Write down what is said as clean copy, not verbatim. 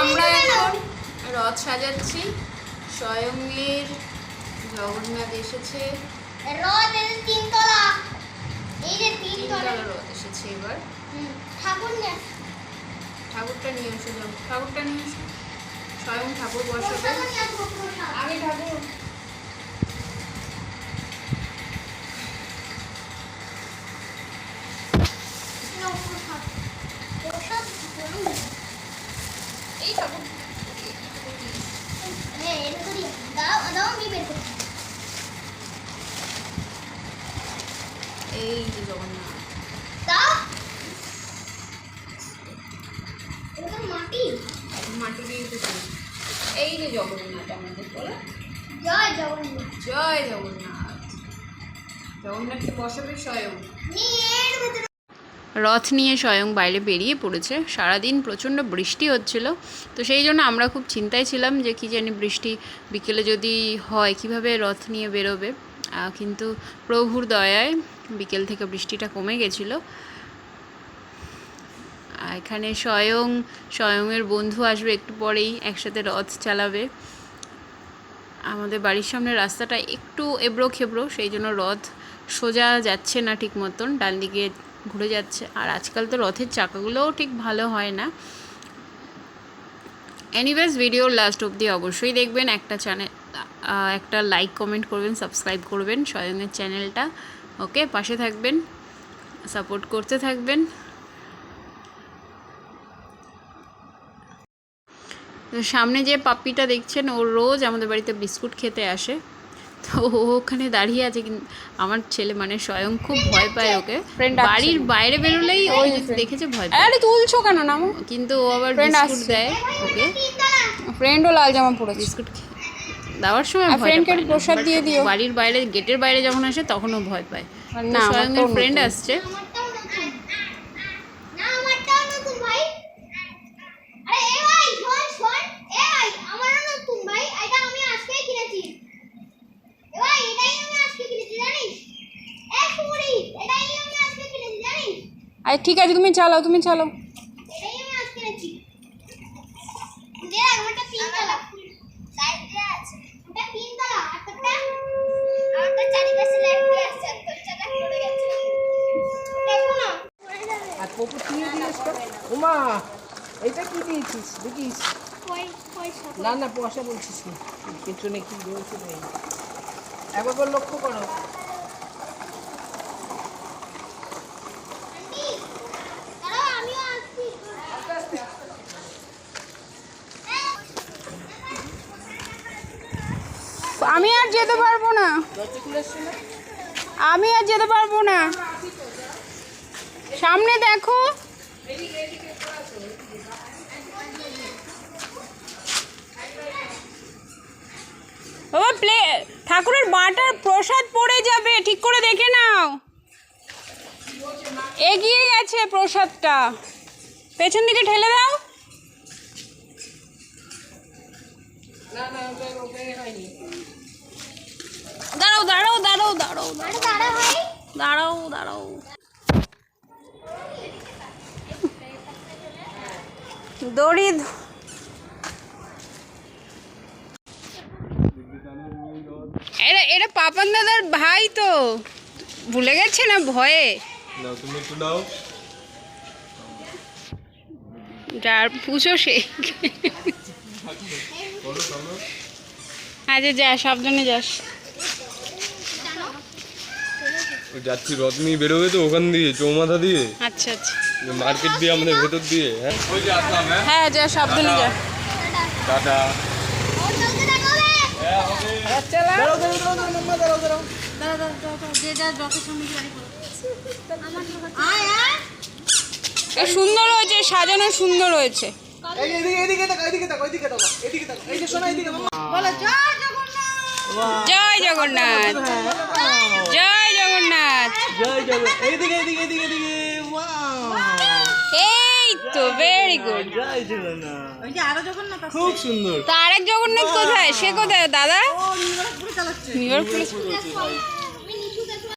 আমরা এখন রথ সাজাচ্ছি। স্বয়ংয়ের জগন্নাথ এসেছে, রথ এসে তিনতলা, এই যে তিনতলা রথ এসেছে। এবার ঠাকুরটা নিয়ে এসে যাবো, ঠাকুরটা নিয়ে এসে স্বয়ং ঠাকুর বসাবে। আগে ঠাকুর এই ঠাকুর এই যে জগন্নাথ, মাটি দিয়ে এই যে জগন্নাথ আমাদের বলে। জয় জগন্নাথ, জয় জগন্নাথ। জগন্নাথকে বসাবে স্বয়ং। রথ নিয়ে স্বয়ং বাইরে বেরিয়ে পড়েছে। সারাদিন প্রচণ্ড বৃষ্টি হচ্ছিল, তো সেই জন্য আমরা খুব চিন্তায় ছিলাম যে কী জানি বৃষ্টি বিকেলে যদি হয় কিভাবে রথ নিয়ে বেরোবে। কিন্তু প্রভুর দয়ায় বিকেল থেকে বৃষ্টিটা কমে গেছিলো। এখানে স্বয়ংয়ের বন্ধু আসবে একটু পরেই, একসাথে রথ চালাবে। আমাদের বাড়ির সামনে রাস্তাটা একটু এবড়ো খেবড়ো, সেই জন্য রথ সোজা যাচ্ছে না ঠিক মতন, ডান দিকে ঘুরে যাচ্ছে। আর আজকাল তো রথের চাকাগুলোও ঠিক ভালো হয় না। এনিওয়েজ, ভিডিওর লাস্ট অবধি অবশ্যই দেখবেন। একটা লাইক কমেন্ট করবেন, সাবস্ক্রাইব করবেন স্বয়ংয়ের চ্যানেলটা। ওকে, পাশে থাকবেন, সাপোর্ট করতে থাকবেন। সামনে যে পাপ্পিটা দেখছেন, ও রোজ আমাদের বাড়িতে বিস্কুট খেতে আসে। তো ও ওখানে দাঁড়িয়ে আছে, কিন্তু আমার ছেলে মানে স্বয়ং খুব ভয় পায় ওকে। বাড়ির বাইরে বেরোলেই ও দেখেছে ভয় পায়। আরে তুলছো কেন নামো? কিন্তু ও আবার বিস্কুট দেয় ওকে। ফ্রেন্ডও লাল জামা পরেছে, বিস্কুট দেওয়ার সময় ফ্রেন্ডকে প্রসাদ দিয়ে দিও। বাড়ির বাইরে, গেটের বাইরে যখন আসে তখন ও ভয় পায়। না, স্বয়ংয়ের ফ্রেন্ড আসছে। আরে ঠিক আছে, তুমি চালাও, তুমি চালাও। উমা, এটা কি দিয়েছিস দেখিস? না না, পয়সা বলছিস না, পেছনে কি রয়েছে নেই, একবার লক্ষ্য করো। আমি আর যেতে পারবো না, আমি আর যেতে পারবো না। সামনে দেখো, বাবা ঠাকুরের বাটার প্রসাদ পড়ে যাবে, ঠিক করে দেখে নাও। এগিয়ে গেছে প্রসাদটা, পেছন দিকে ঠেলে দাও। দাঁড়াও দাঁড়াও দাঁড়াও দাঁড়াও দাঁড়াও দাঁড়াও। দড়ি এটা পাপান দাদার ভাই, তো ভুলে গেছে না ভয়ে। তুমি একটু দাও, যার পুষো সে। আচ্ছা যা, সাবধানে যাস। যাচ্ছি রথ নিয়ে বেরোবে তো ওখান দিয়ে, চৌমাথা দিয়ে। আচ্ছা আচ্ছা, মার্কেট দিয়ে আমাদের ভেতর দিয়ে। হ্যাঁ ওই যে আসলাম। হ্যাঁ যা, সাবধানে যা। টাটা। সুন্দর হয়েছে, সাজানো সুন্দর হয়েছে। জয় জগন্নাথ, জয় জগন্নাথ, এই তো ভেরি গুড। খুব সুন্দর। তো আরেক জগন্নাথ কোথায়? সে কোথায় দাদা? New York police.